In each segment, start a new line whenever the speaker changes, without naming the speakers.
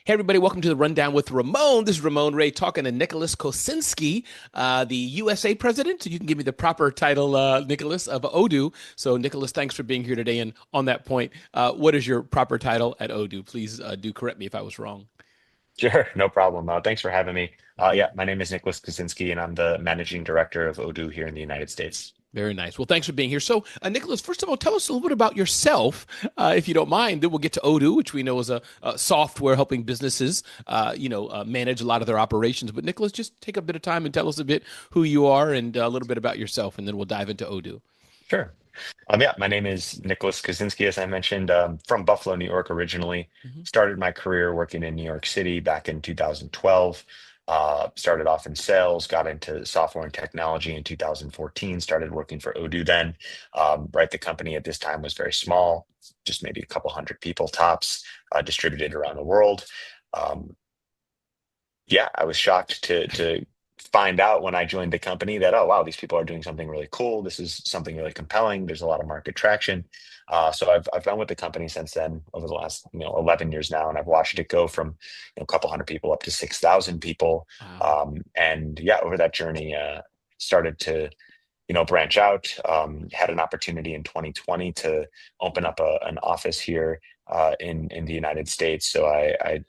Hey, everybody, welcome to the Rundown with Ramon. This is Ramon Ray talking to Nicholas Kosinski, the USA president. You can give me the proper title, Nicholas, of Odoo. So, Nicholas, thanks for being here today. And on that point, what is your proper title at Odoo? Please do correct me if I was wrong.
Sure, no problem. Thanks for having me.
Mhm.
Yeah, my name is Nicholas Kosinski, and I'm the managing director of Odoo here in the United States.
Very nice. Well, thanks for being here. So, Nicholas, first of all, tell us a little bit about yourself, if you don't mind. Then we'll get to Odoo, which we know is a software helping businesses, manage a lot of their operations. But Nicholas, just take a bit of time and tell us a bit who you are and a little bit about yourself, and then we'll dive into Odoo.
Sure. Yeah, my name is Nicholas Kosinski, as I mentioned, from Buffalo, New York originally.
Hmm.
Started my career working in New York City back in 2012. Started off in sales, got into software and technology in 2014, started working for Odoo then. Right, the company at this time was very small, just maybe a couple hundred people tops, distributed around the world. Um, yeah, I was shocked to find out when I joined the company that, oh wow, these people are doing something really cool. This is something really compelling. There's a lot of market traction. So I've been with the company since then over the last 11 years now, and I've watched it go from a couple hundred people up to 6,000 people.
Wow.
And yeah, over that journey, started to branch out. Had an opportunity in 2020 to open up an office here in the United States. So I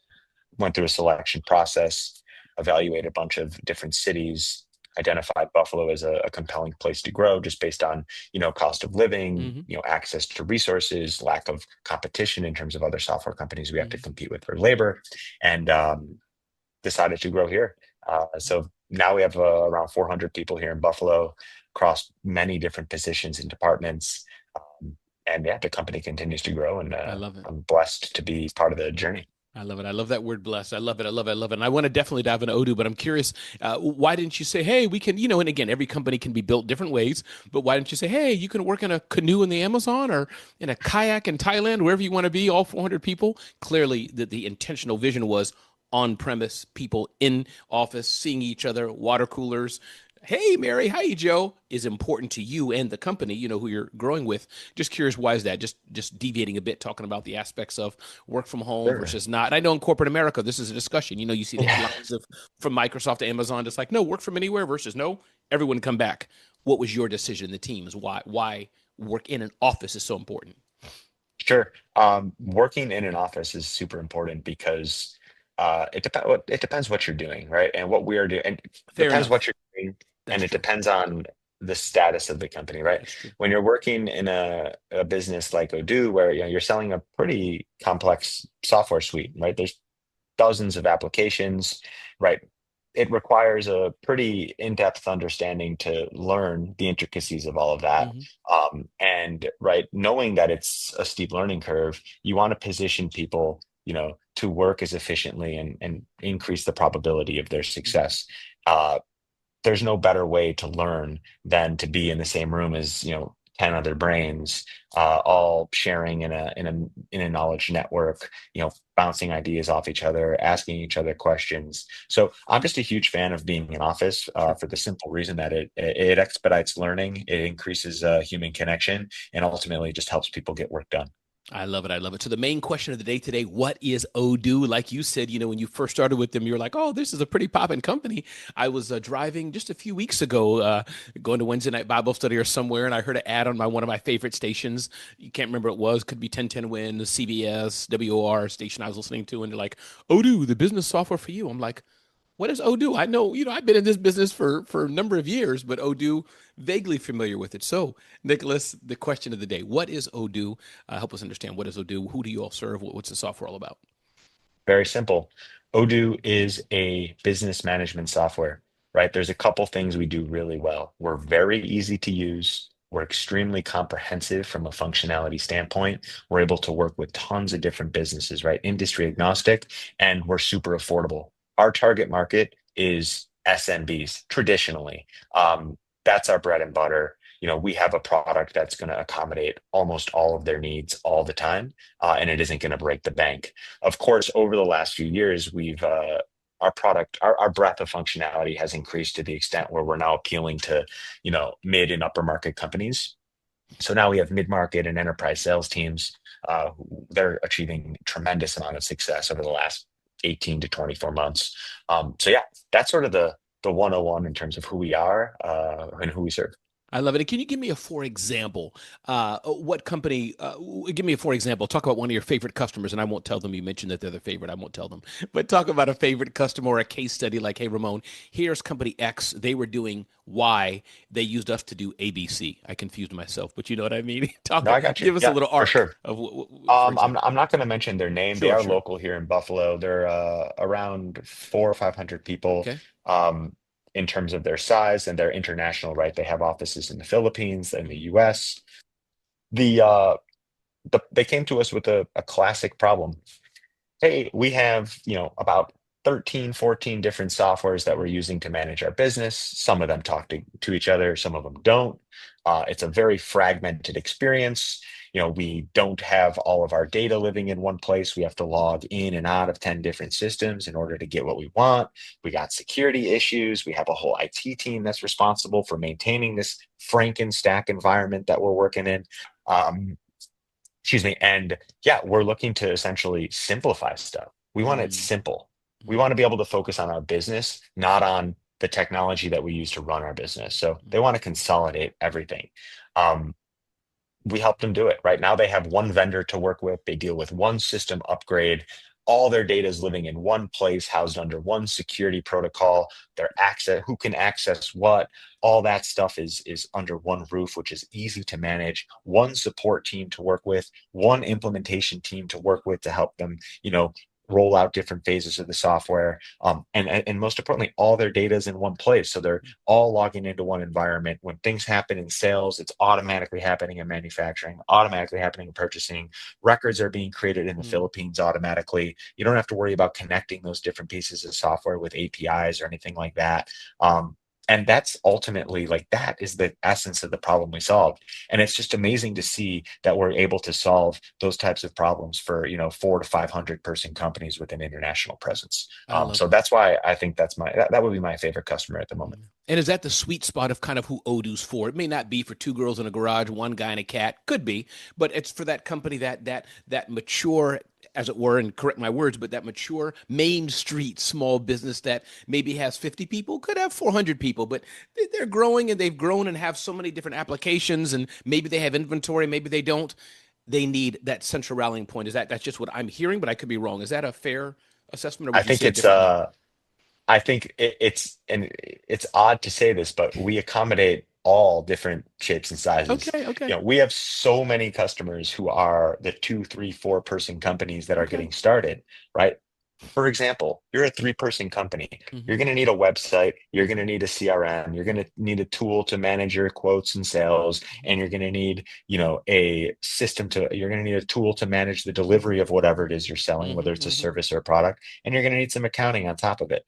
went through a selection process, evaluated a bunch of different cities, identified Buffalo as a compelling place to grow just based on, cost of living,
Hmm.
access to resources, lack of competition in terms of other software companies we have to
Hmm.
compete with for labor, and decided to grow here. So now we have around 400 people here in Buffalo across many different positions and departments. And yeah, the company continues to grow, and
I love it.
I'm blessed to be part of the journey.
I love it. I love that word blessed. I love it. I love it. I love it. And I want to definitely dive into Odoo, but I'm curious, why didn't you say, hey, we can, and again, every company can be built different ways, but why didn't you say, hey, you can work in a canoe in the Amazon or in a kayak in Thailand, wherever you want to be, all 400 people? Clearly, the intentional vision was on premise, people in office, seeing each other, water coolers. Hey, Mary, hi, Joe, is important to you and the company, who you're growing with. Just curious, why is that? Just deviating a bit, talking about the aspects of work from home
Sure.
versus not. And I know in corporate America, this is a discussion. You see the
Yeah.
headlines of from Microsoft to Amazon, just like no, work from anywhere versus no, everyone come back. What was your decision? The teams, why work in an office is so important.
Sure. Working in an office is super important because it depends what you're doing, right? And what we are doing, and it
Fair
depends what
enough.
you're doing,
That's
and it
true.
depends on the status of the company, right?
That's true.
When you're working in a business like Odoo, where you're selling a pretty complex software suite, right? There's dozens of applications, right? It requires a pretty in-depth understanding to learn the intricacies of all of that.
Hmm.
And right, knowing that it's a steep learning curve, you want to position people, to work as efficiently and increase the probability of their
Hmm.
success. Uh, there's no better way to learn than to be in the same room as 10 other brains, all sharing in a knowledge network, bouncing ideas off each other, asking each other questions. So I'm just a huge fan of being in office,
Sure.
for the simple reason that it expedites learning, it increases human connection, and ultimately just helps people get work done.
I love it. I love it. So the main question of the day today, what is Odoo? Like you said, when you first started with them, you were like, oh, this is a pretty poppin' company. I was driving just a few weeks ago, going to Wednesday night Bible study or somewhere, and I heard an ad on one of my favorite stations. You can't remember what it was. Could be 1010 Win, CBS, WOR station I was listening to, and they're like, Odoo, the business software for you. I'm like, what is Odoo? I know, I've been in this business for a number of years, but Odoo, vaguely familiar with it. So, Nicholas, the question of the day: what is Odoo? Help us understand what is Odoo. Who do you all serve? What's the software all about?
Very simple. Odoo is a business management software, right? There's a couple things we do really well. We're very easy to use. We're extremely comprehensive from a functionality standpoint. We're able to work with tons of different businesses, right? Industry agnostic, and we're super affordable. Our target market is SMBs traditionally. That's our bread and butter. We have a product that's going to accommodate almost all of their needs all the time, and it isn't going to break the bank. Of course, over the last few years, we've our product, our breadth of functionality has increased to the extent where we're now appealing to, mid and upper market companies. So now we have mid-market and enterprise sales teams. They're achieving tremendous amount of success over the last 18 to 24 months. So yeah, that's sort of the 101 in terms of who we are and who we serve.
I love it. And can you give me a for example? What company? Give me a for example. Talk about one of your favorite customers, and I won't tell them you mentioned that they're the favorite. I won't tell them, but talk about a favorite customer or a case study. Like, hey, Ramon, here's company X. They were doing Y. They used us to do ABC. I confused myself, but you know what I mean.
No, I got you.
Give us a
Yeah,
little
for
arc
sure.
of, for example.
I'm not going to mention their name. They
Sure,
are
sure.
local here in Buffalo. They're around 400 or 500 people
Okay.
um, in terms of their size, and they're international, right? They have offices in the Philippines and the US. The they came to us with a classic problem. Hey, we have, about 13, 14 different softwares that we're using to manage our business. Some of them talk to each other, some of them don't. It's a very fragmented experience. We don't have all of our data living in one place. We have to log in and out of 10 different systems in order to get what we want. We got security issues. We have a whole IT team that's responsible for maintaining this Frankenstack environment that we're working in. Um, Excuse me. And yeah, we're looking to essentially simplify stuff. We want it
Mm,
simple. We
mm,
want to be able to focus on our business, not on the technology that we use to run our business. So
mm,
they want to consolidate everything. Um, we help them do it. Right now, they have one vendor to work with. They deal with one system upgrade. All their data is living in one place, housed under one security protocol. Their access, who can access what, all that stuff is under one roof, which is easy to manage. One support team to work with, one implementation team to work with to help them, roll out different phases of the software. And most importantly, all their data is in one place. So they're all logging into one environment. When things happen in sales, it's automatically happening in manufacturing, automatically happening in purchasing. Records are being created in the
mm.
Philippines automatically. You don't have to worry about connecting those different pieces of software with APIs or anything like that. And that's ultimately like that is the essence of the problem we solved. And it's just amazing to see that we're able to solve those types of problems for 400 to 500 person companies with an international presence.
I love
So
that.
that's why I think that would be my favorite customer at the moment.
And is that the sweet spot of kind of who Odoo's for? It may not be for two girls in a garage, one guy and a cat. Could be, but it's for that company that mature, as it were, and correct my words, but that mature Main Street small business that maybe has 50 people, could have 400 people, but they're growing and they've grown and have so many different applications, and maybe they have inventory, maybe they don't. They need that central rallying point. Is that's just what I'm hearing, but I could be wrong. Is that a fair assessment, or
I
would you
think
say it
it's
differently?
I think it's odd to say this, but we accommodate all different shapes and sizes.
Okay, okay,
We have so many customers who are the 2, 3, 4 person companies that are
okay.
getting started, right? For example, you're a 3 person company. You're
Hmm.
going to need a website. You're going to need a CRM. You're going to need a tool to manage your quotes and sales. And you're going to need, you're going to need a tool to manage the delivery of whatever it is you're selling,
Hmm.
whether it's a
Hmm.
service or a product. And you're going to need some accounting on top of it,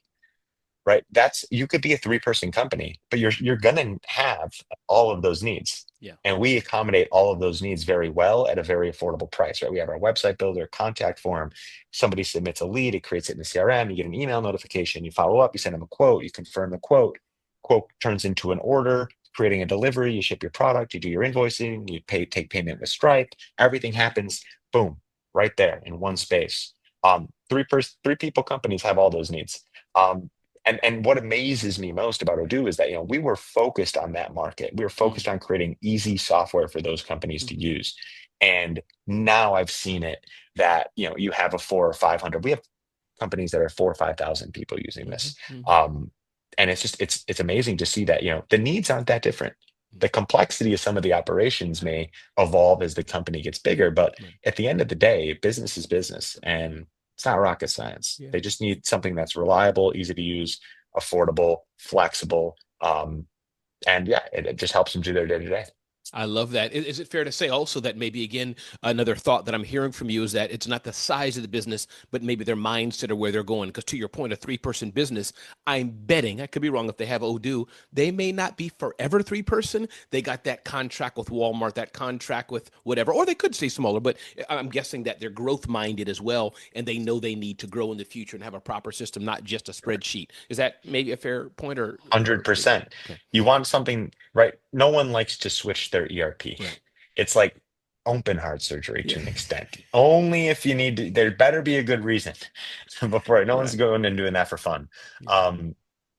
right? You could be a 3 person company, but you're gonna have all of those needs.
Yeah.
And we accommodate all of those needs very well at a very affordable price, right? We have our website builder, contact form. Somebody submits a lead, it creates it in the CRM, you get an email notification, you follow up, you send them a quote, you confirm the quote turns into an order, creating a delivery, you ship your product, you do your invoicing, take payment with Stripe, everything happens, boom, right there in one space. 3 people companies have all those needs. Um, and what amazes me most about Odoo is that we were focused on that market. We were
Hmm.
focused on creating easy software for those companies to
Hmm.
use. And now I've seen it that you have a 4 or 500. We have companies that are 4 or 5 thousand people using
Hmm.
this.
Hmm.
Um, and it's just it's amazing to see that the needs aren't that different. The complexity of some of the operations may evolve as the company gets bigger, but
Right.
at the end of the day, business is business, and it's not rocket science.
Yeah.
They just need something that's reliable, easy to use, affordable, flexible, and yeah, it just helps them do their day to day.
I love that. Is it fair to say also that maybe again another thought that I'm hearing from you is that it's not the size of the business, but maybe their mindset or where they're going? Because to your point, a 3 person business, I'm betting I could be wrong if they have Odoo, they may not be forever 3 person. They got that contract with Walmart, that contract with whatever, or they could stay smaller. But I'm guessing that they're growth minded as well, and they know they need to grow in the future and have a proper system, not just a spreadsheet. Is that maybe a fair point, or maybe?
100%.
Okay,
You want something, right? No one likes to switch their ERP.
right.
It's like, open heart surgery
Yeah.
to an extent. Only if you need to, there better be a good reason before no one's
Right.
going and doing that for fun.
Yeah.
Um,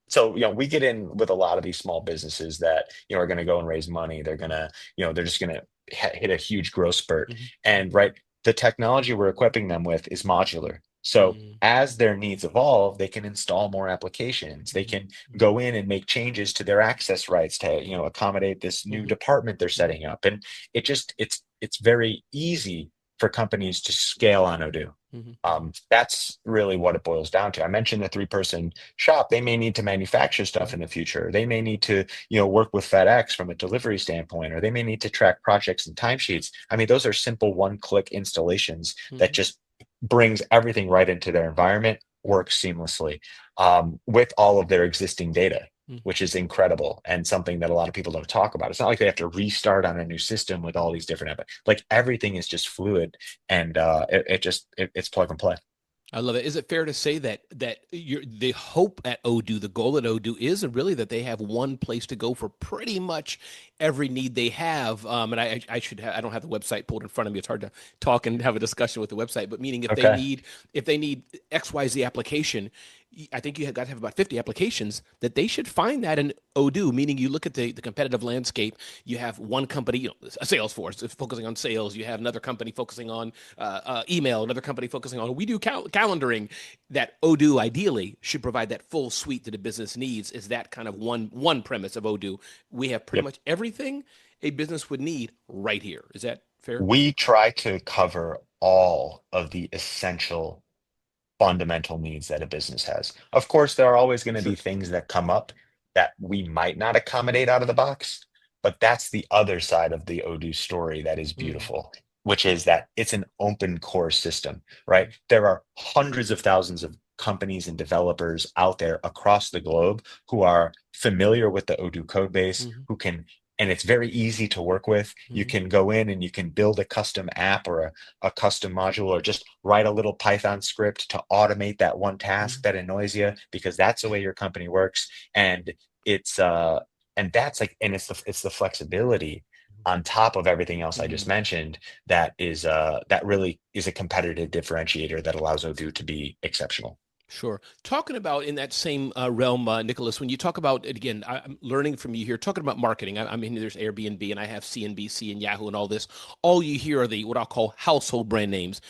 so, we get in with a lot of these small businesses that, are going to go and raise money. They're going to, they're just going to hit a huge growth spurt.
Mhm.
And right, the technology we're equipping them with is modular. So
Mhm.
as their needs evolve, they can install more applications. They
Mhm.
can
Mhm.
go in and make changes to their access rights to, accommodate this new
Mhm.
department they're
Mhm.
setting up. And it's very easy for companies to scale on Odoo.
Mhm. Mhm.
That's really what it boils down to. I mentioned the three-person shop. They may need to manufacture stuff
Mhm.
in the future. They may need to, work with FedEx from a delivery standpoint, or they may need to track projects and timesheets. I mean, those are simple one-click installations that
Mhm.
just brings everything right into their environment, works seamlessly with all of their existing data,
Mhm.
which is incredible and something that a lot of people don't talk about. It's not like they have to restart on a new system with all
Mhm.
these different, like everything is just fluid and it's plug and play.
I love it. Is it fair to say that the hope at Odoo, the goal at Odoo is really that they have one place to go for pretty much every need they have? And I don't have the website pulled in front of me. It's hard to talk and have a discussion with the website. But meaning
Okay.
if they need XYZ application, I think you have got to have about 50 applications that they should find that in Odoo. Meaning you look at the competitive landscape. You have one company, a Salesforce focusing on sales. You have another company focusing on email. Another company focusing on we do calendaring. That Odoo ideally should provide that full suite that a business needs. Is that kind of one premise of Odoo? We have pretty
Yep.
much everything a business would need right here. Is that fair?
We try to cover all of the essential fundamental needs that a business has. Of course, there are always going to be
Sure.
things that come up that we might not accommodate out of the box, but that's the other side of the Odoo story that is
Mm-hmm.
beautiful, which is that it's an open core system, right? There are hundreds of thousands of companies and developers out there across the globe who are familiar with the Odoo code base,
Mm-hmm.
who can and it's very easy to work with. You
Mm-hmm.
can go in and you can build a custom app or a custom module or just write a little Python script to automate that one task that annoys you because that's the way your company works. And it's and that's like and it's the flexibility on top of everything else I just
Mm-hmm.
mentioned that really is a competitive differentiator that allows Odoo to be exceptional.
Sure. Talking about in that same realm, Nicholas, when you talk about it again, I'm learning from you here, talking about marketing. I mean, there's Airbnb and I have CNBC and Yahoo and all this. All you hear are the what I'll call household brand names,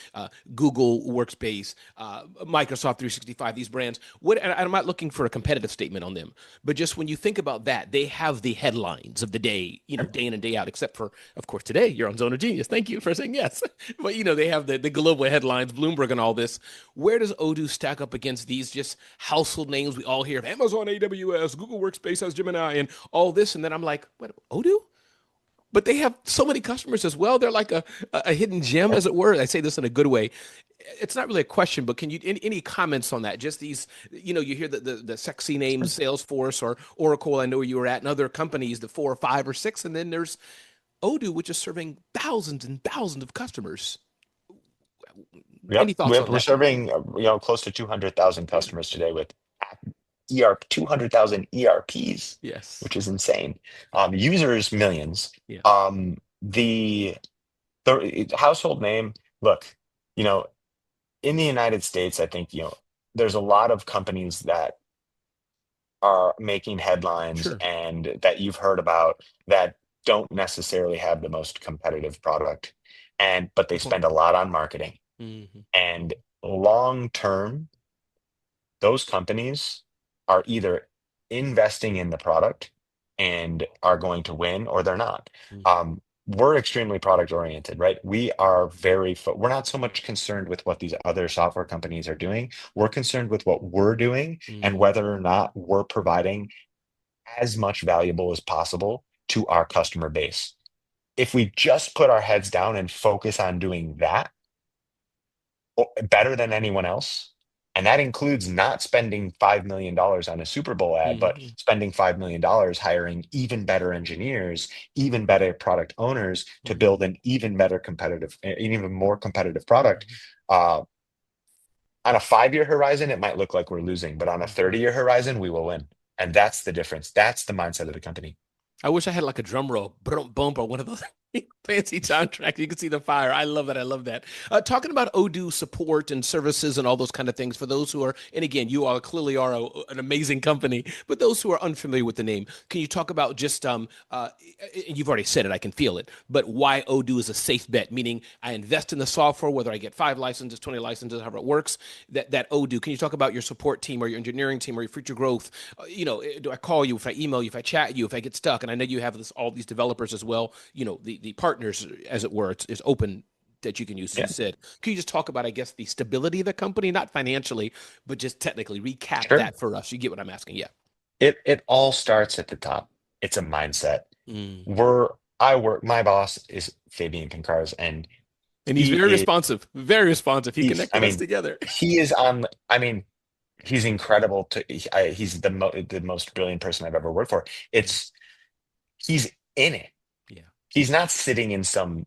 Google Workspace, Microsoft 365, these brands. And I'm not looking for a competitive statement on them, but just when you think about that, they have the headlines of the day, day in and day out, except for, of course, today you're on Zone of Genius. Thank you for saying yes. But, they have the global headlines, Bloomberg and all this. Where does Odoo stack up against these just household names we all hear of Amazon AWS, Google Workspace has Gemini, and all this? And then I'm like, what, Odoo? But they have so many customers as well. They're like a hidden gem, as it were. I say this in a good way. It's not really a question, but can you any comments on that? Just these, you hear the sexy names, Salesforce or Oracle. I know where you were at, and other companies, the four or five or six, and then there's Odoo, which is serving thousands and thousands of customers. Any
Yep,
thoughts
we're,
on
we're
that?
serving close to 200,000
Yeah.
customers today with ERP 200,000 ERPs,
Yes.
which is insane. Users millions.
Yeah.
The household name. Look, you know, in the United States, I think there's a lot of companies that are making headlines
Sure.
and that you've heard about that don't necessarily have the most competitive product, but they
Good point.
spend a lot on marketing
Hmm.
and long term those companies are either investing in the product and are going to win or they're not. We're extremely product oriented, right? We're not so much concerned with what these other software companies are doing. We're concerned with what we're doing and
Hmm.
whether or not we're providing as much valuable as possible to our customer base. If we just put our heads down and focus on doing that, better than anyone else. And that includes not spending $5 million on a Super Bowl ad, but
Hmm.
spending $5 million hiring even better engineers, even better product owners to
Hmm.
build an even better competitive, an even more competitive product.
Hmm.
Uh, on a 5 year horizon, it might look like we're losing, but on a
Hmm.
30-year horizon, we will win. And that's the difference. That's the mindset of the company.
I wish I had like a drum roll, boom, boom, or one of those fancy soundtracks. You can see the fire. I love that. I love that. Talking about Odoo support and services and all those kind of things for those who are, and again, you all clearly are an amazing company, but those who are unfamiliar with the name, can you talk about just, and you've already said it, I can feel it, but why Odoo is a safe bet, meaning I invest in the software, whether I get 5 licenses, 20 licenses, however it works, that Odoo, can you talk about your support team or your engineering team or your future growth? Do I call you, if I email you, if I chat you, if I get stuck? And I know you have all these developers as well, the partners, as it were, it's open that you can use, as you
Yeah,
said. Can you just talk about, I guess, the stability of the company, not financially, but just technically recap
sure.
that for us? You get what I'm asking? Yeah.
It all starts at the top. It's a mindset.
Mm.
I work, my boss is Fabian Pincars, and
And he's
he
very
is,
responsive, very responsive. He
I
connected us
mean,
together.
he is on, I mean, he's incredible he's the most brilliant person I've ever worked for.
Yeah.
It's, he's in it.
Yeah.
He's not sitting in some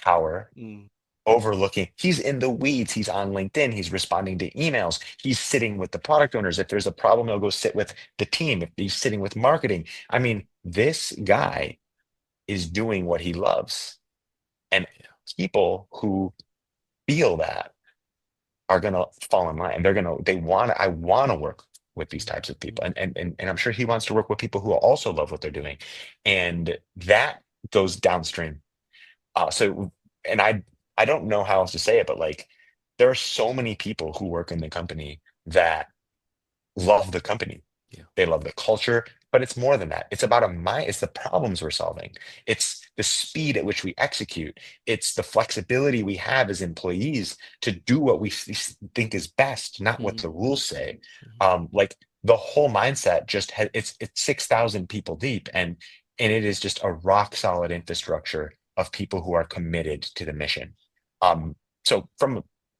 tower
Mm.
overlooking. He's in the weeds. He's on LinkedIn. He's responding to emails. He's sitting with the product owners. If there's a problem, he'll go sit with the team. If he's sitting with marketing, I mean, this guy is doing what he loves. And
Yeah.
people who feel that are gonna fall in line. I want to work with these types of people. And I'm sure he wants to work with people who also love what they're doing. And that goes downstream. So, and I don't know how else to say it, but like there are so many people who work in the company that love the company.
Yeah.
They love the culture, but it's more than that. It's about it's the problems we're solving. It's the speed at which we execute. It's the flexibility we have as employees to do what we think is best, not what
Mhm.
the rules say.
Mhm.
Like the whole mindset just has, it's 6,000 people deep, and it is just a rock solid infrastructure of people who are committed to the mission. So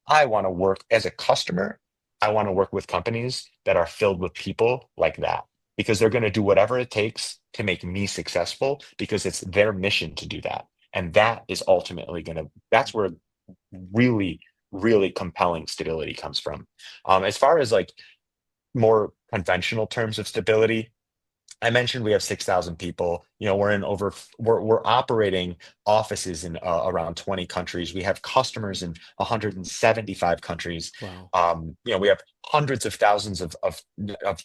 I want to work as a customer. I want to work with companies that are filled with people like that because they're going to do whatever it takes to make me successful because it's their mission to do that. And that is ultimately that's where really, really compelling stability comes from. As far as like more conventional terms of stability, I mentioned we have 6,000 people. We're operating offices in around 20 countries. We have customers in 175 countries.
Wow.
We have hundreds of thousands of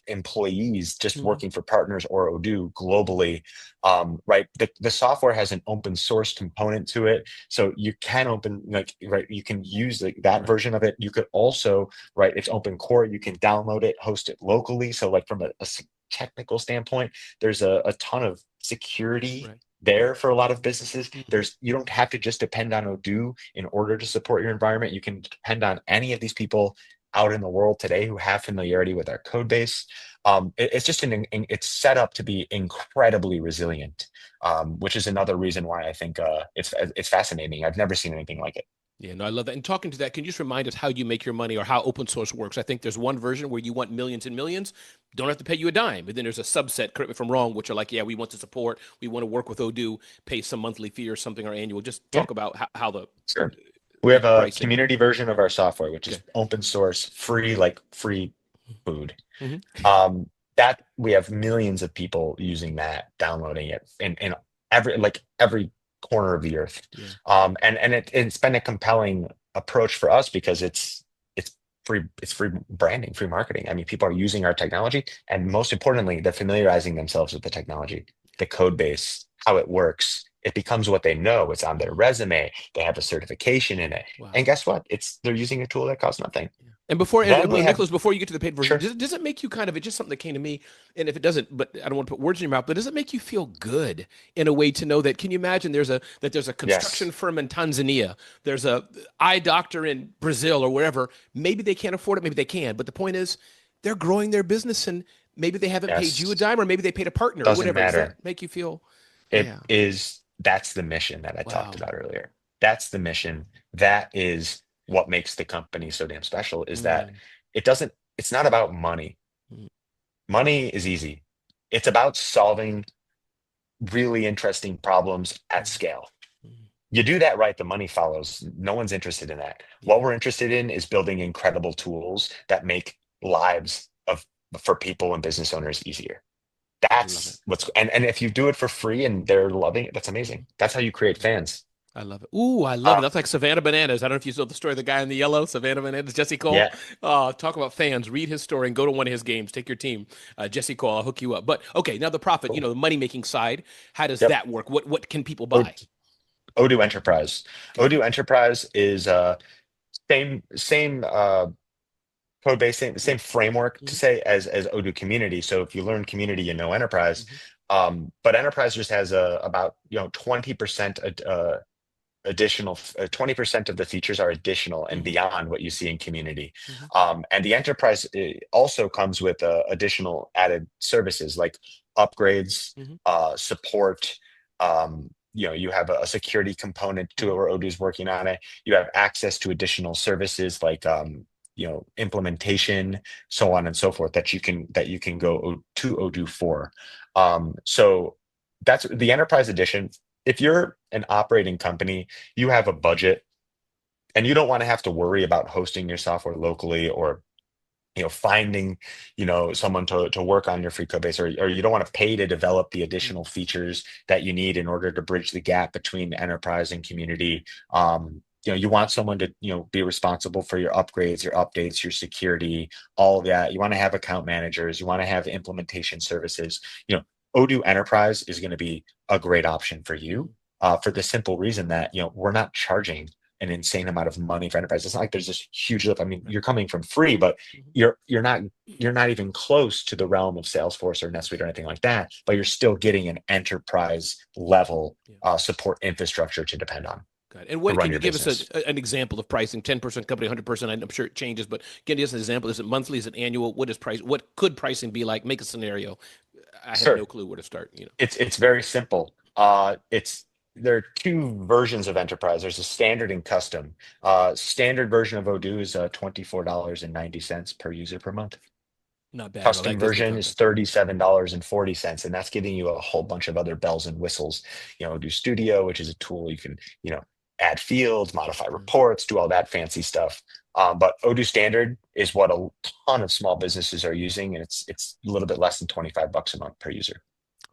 employees just
Mhm.
working for partners or Odoo globally. Right. The software has an open source component to it. So you can right, you can use that
Right.
version of it. You could also, right, it's open core. You can download it, host it locally. So like from a technical standpoint, there's a ton of security
Right.
there for a lot of businesses.
Mhm.
You don't have to just depend on Odoo in order to support your environment. You can depend on any of these people out in the world today who have familiarity with our code base. It's just it's set up to be incredibly resilient, which is another reason why I think it's fascinating. I've never seen anything like it.
Yeah, no, I love that. And talking to that, can you just remind us how you make your money or how open source works? I think there's one version where you want millions and millions, don't have to pay you a dime. But then there's a subset, correct me if I'm wrong, which are like, yeah, we want to support, we want to work with Odoo, pay some monthly fee or something or annual. Just
Yeah,
talk about how
sure. We have a
pricing.
community version of our software, which is
Okay.
open source, free, like free food.
Hmm.
That we have millions of people using that, downloading it in every corner of the earth.
Yeah.
It's been a compelling approach for us because it's it's free branding, free marketing. I mean, people are using our technology, and most importantly, they're familiarizing themselves with the technology, the code base, how it works. It becomes what they know. It's on their
Mhm.
resume. They have a certification in it. And
Wow.
guess what? They're using a tool that costs nothing.
Yeah. And before,
Then we have
Nicholas, before you get to the paid version,
sure,
does it make you kind of, it's just something that came to me. And if it doesn't, but I don't want to put words in your mouth, but does it make you feel good in a way to know that, can you imagine there's a construction
yes,
firm in Tanzania, there's a eye doctor in Brazil or wherever, maybe they can't afford it, maybe they can. But the point is, they're growing their business and maybe they haven't paid you a
yes.
dime or maybe they paid a partner or
Doesn't
whatever. Does that
matter.
make you feel,
It
yeah,
is That's the mission that I talked
wow.
about earlier. That's the mission. That is what makes the company so damn special is that
Mm,
it's not about money.
mm,
Money is easy. It's about solving really interesting problems at
mm,
scale.
mm.
You do that right, the money follows. No one's interested in that. What
Yeah.
we're interested in is building incredible tools that make lives of for people and business owners easier.
I love it.
That's what's and if you do it for free and they're loving it, that's amazing. That's how you create fans.
I love it. Ooh, I love it.
Uh,
That's like Savannah Bananas. I don't know if you saw the story of the guy in the yellow, Savannah Bananas, Jesse Cole.
yeah.
Talk about fans. Read his story and go to one of his games. Take your team. Jesse Cole, I'll hook you up. But okay, now the profit,
Cool.
the money making side, how does
Yep.
that work? What can people
O-
buy?
Odoo Enterprise.
Okay.
Odoo Enterprise is same code base, same framework to
Mm-hmm.
say as Odoo Community. So if you learn Community, you know Enterprise.
Hmm.
But Enterprise just has about 20% additional 20% of the features are additional and
Hmm.
beyond what you see in Community.
Hmm.
And the Enterprise also comes with additional added services like upgrades,
Hmm.
support. You have a security component to it
Hmm.
where Odoo's working on it. You have access to additional services like implementation, so on and so forth that you can go to Odoo for. So that's the Enterprise Edition. If you're an operating company, you have a budget and you don't want to have to worry about hosting your software locally or finding someone to work on your free code base, or you don't want to pay to develop the additional
Hmm.
features that you need in order to bridge the gap between enterprise and community. You want someone to be responsible for your upgrades, your updates, your security, all of that. You want to have account managers, you want to have implementation services. Odoo Enterprise is going to be a great option for you,
Hmm.
for the simple reason that we're not charging an insane amount of money for enterprise. It's not like there's this huge lift. I mean,
Right.
you're coming from free, but
Hmm.
you're not even close to the realm of Salesforce or NetSuite or anything like that. But you're still getting an enterprise level
Yeah.
support infrastructure to depend on
Good. And
to
what
run
can you
your
give us
business.
an example of pricing? 10% company, 100%. I'm sure it changes, but give us an example. Is it monthly? Is it annual? What is price? What could pricing be like? Make a scenario. I have no
Sure,
clue where to start.
it's very simple. It's There are two versions of enterprise. There's a standard and custom. Standard version of Odoo is $24.90 per user per month.
Not bad at all.
Custom
That gives me
version is
confidence.
$37.40, and that's giving you a whole bunch of other bells and whistles. Do Studio, which is a tool you can, add fields, modify
Mm.
reports, do all that fancy stuff. But Odoo Standard is what a ton of small businesses are using, and it's a little bit less than $25 a month per user.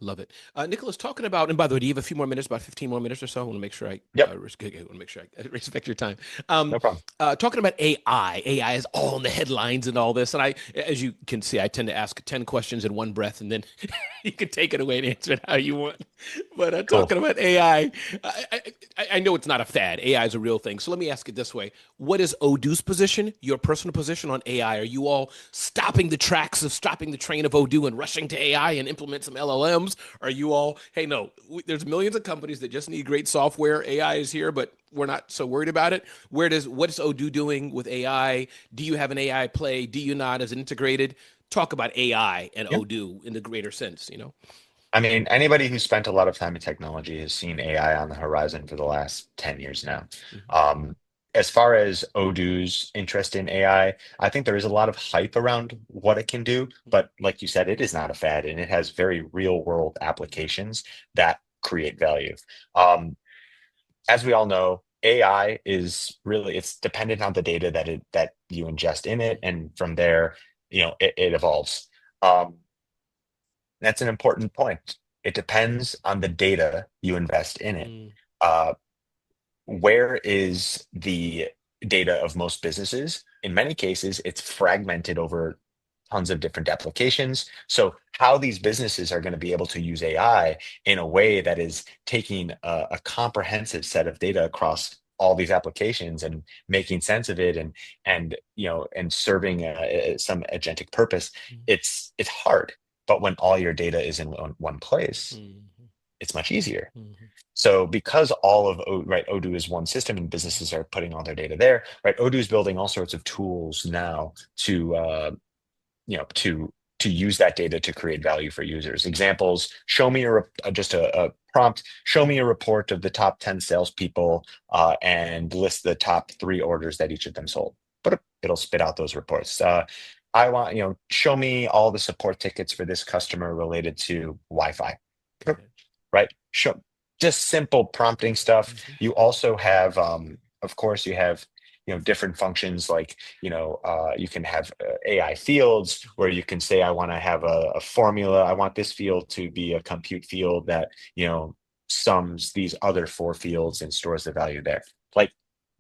Love it. Nicholas, talking about, and by the way, do you have a few more minutes, about 15 more minutes or so? I want to make sure
Yep,
want to make sure I respect your time. Um,
no problem.
Talking about AI, AI is all in the headlines and all this. And as you can see, I tend to ask 10 questions in one breath, and then you can take it away and answer it how you want. But
Cool.
talking about AI, I know it's not a fad. AI is a real thing. So let me ask it this way. What is Odoo's position, your personal position on AI? Are you all stopping the train of Odoo and rushing to AI and implement some LLMs? Are you all, hey, no, there's millions of companies that just need great software. AI is here, but we're not so worried about it. What is Odoo doing with AI? Do you have an AI play? Do you not? Is it integrated? Talk about AI and
Yeah.
Odoo in the greater sense.
I mean, anybody who's spent a lot of time in technology has seen AI on the horizon for the last 10 years now.
Mhm.
Um, as far as Odoo's interest in I think there is a lot of hype around what it can do, but like you said, it is not a fad and it has very real world applications that create value. Um, as we all know, AI is really it's dependent on the data that you ingest in it, and from there, it evolves. Um, that's an important point. It depends on the data you invest in it.
Mm,
Uh, where is the data of most businesses? In many cases, it's fragmented over tons of different applications. So, how these businesses are going to be able to use AI in a way that is taking a comprehensive set of data across all these applications and making sense of it and serving some agentic purpose,
mm,
it's hard. But when all your data is in one place,
mm,
it's much easier.
mm,
So because all of right, Odoo is one system and businesses are putting all their data there, right? Odoo is building all sorts of tools now to use that data to create value for users. Examples: show me just a prompt. Show me a report of the top 10 salespeople and list the top three orders that each of them sold. But it'll spit out those reports. I want show me all the support tickets for this customer related to Wi-Fi.
got it.
Right? Show just simple prompting stuff.
Mhm.
You also have, of course, you have different functions like, you can have AI fields where you can say, I want to have a formula. I want this field to be a compute field that, sums these other four fields and stores the value there. Like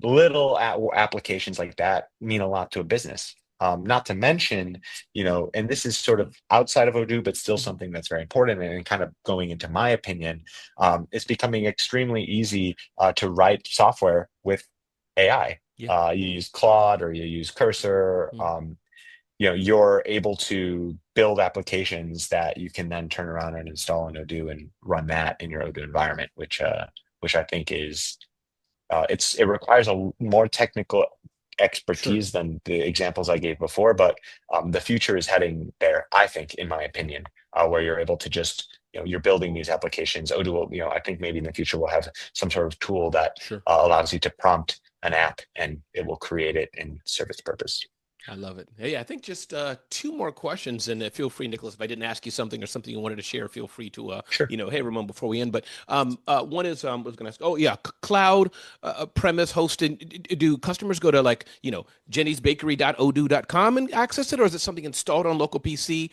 little applications like that mean a lot to a business. Not to mention, and this is sort of outside of Odoo, but still
Mhm.
something that's very important and kind of going into my opinion, it's becoming extremely easy to write software with AI.
Yeah.
You use Claude or you use Cursor.
Mhm.
You're able to build applications that you can then turn around and install in Odoo and run that in your Odoo environment, which I think is it requires a more technical
Sure.
expertise than the examples I gave before, but the future is heading there, I think, in my opinion, where you're able to just, you're building these applications. Odoo will, I think maybe in the future we'll have some sort of tool that
Sure.
allows you to prompt an app and it will create it and serve its purpose.
I love it. Hey, I think just two more questions, and feel free, Nicholas, if I didn't ask you something or something you wanted to share, feel free to,
Sure.
hey, Ramon, before we end. But one is, I was going to ask, oh yeah, cloud premise hosting. Do customers go to like, jennysbakery.odoo.com and access it, or is it something installed on local PC?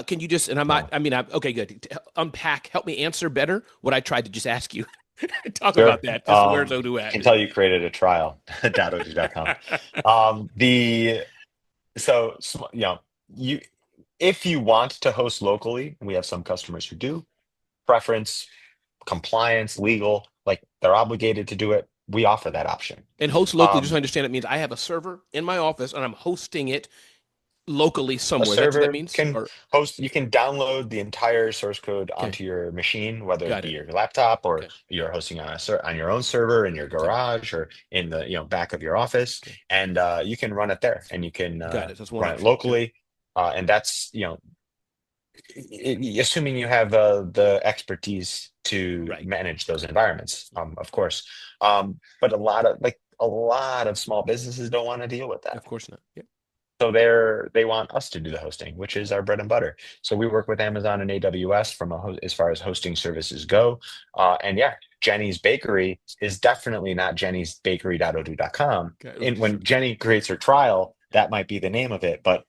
Can you just, and I'm not,
No.
I mean, okay, good. Unpack, help me answer better what I tried to just ask you. Talk about
Sure.
that. Just where's Odoo
I
at?
can tell you created a trial, .odoo.com. The so you if you want to host locally, and we have some customers who do, preference, compliance, legal, like they're obligated to do it. We offer that option.
And host locally, just so
Um,
I understand, it means I have a server in my office and I'm hosting it locally
a
somewhere. That's what that
server
means?
can
Or
host, you can download the entire source code
okay,
onto your machine, whether it
got
be
it.
your laptop or
Okay,
you're hosting on on your own server in your
okay,
garage or in the back of your office,
okay,
and you can run it there and you can
got it. That's one
run it
option. Sure.
locally, and that's assuming you have the expertise to
Right.
manage those environments, of course. But a lot of small businesses don't want to deal with that.
Of course not. Yeah.
So they want us to do the hosting, which is our bread and butter. So we work with Amazon and AWS as far as hosting services go. And yeah, Jenny's Bakery is definitely not jennysbakery.odoo.com.
Okay.
And
Sure.
when Jenny creates her trial, that might be the name of it, but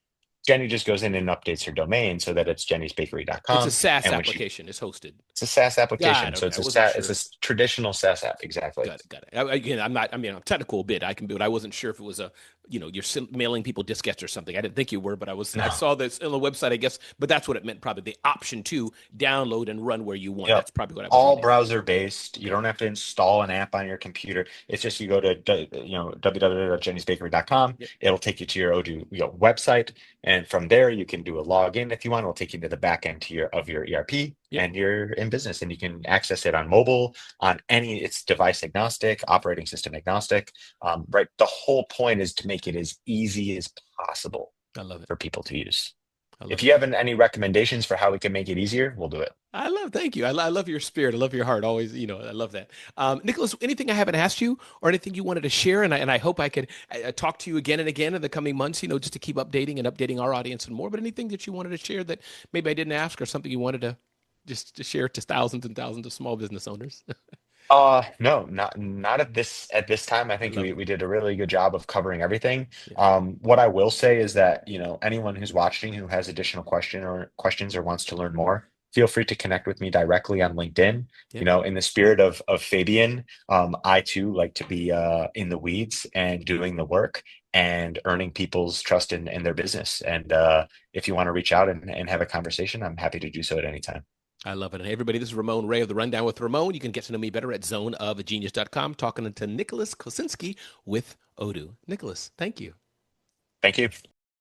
Jenny just goes in and updates her domain so that it's
It's a
jennysbakery.com.
SaaS
And when she
application. It's hosted.
it's a SaaS
Got
application.
it.
So
Okay.
it's
I wasn't
it's
sure.
a traditional SaaS app. Exactly.
Got it. Got it. Again, I'm not, I mean, I'm technical bit. I can build. I wasn't sure if it was you're mailing people diskettes or something. I didn't think you were, but I
No.
saw this on the website, I guess, but that's what it meant. Probably the option to download and run where you want.
Yep.
That's probably what I was
All
reading.
browser based. You
Got
don't
it.
have to install an app on your computer. It's just you go to www.jennysbakery.com.
Yep.
It'll take you to your Odoo website, and from there you can do a login if you want. It'll take you to the back end of your ERP,
Yep.
and you're in business. And you can access it on mobile, on any. It's device agnostic, operating system agnostic. Right. The whole point is to make it as easy as possible
I love it.
for people to use.
I
If
love
you
it.
have any recommendations for how we can make it easier, we'll do it.
Thank you. I love your spirit. I love your heart. Always, I love that. Nicholas, anything I haven't asked you or anything you wanted to share? And I hope I could talk to you again and again in the coming months, just to keep updating our audience and more. But anything that you wanted to share that maybe I didn't ask or something you wanted to just to share to thousands and thousands of small business owners?
No, not at this time. I
I
think
love it.
we did a really good job of covering everything.
Yeah.
What I will say is that, anyone who's watching who has additional questions or wants to learn more, feel free to connect with me directly on LinkedIn.
Yeah.
In the spirit of Fabian, I too like to be in the weeds and doing the work and earning people's trust in their business. And if you want to reach out and have a conversation, I'm happy to do so at any time.
I love it. And hey, everybody, this is Ramon Ray of The Rundown with Ramon. You can get to know me better at zoneofgenius.com, talking to Nicholas Kosinski with Odoo. Nicholas, thank you.
Thank you.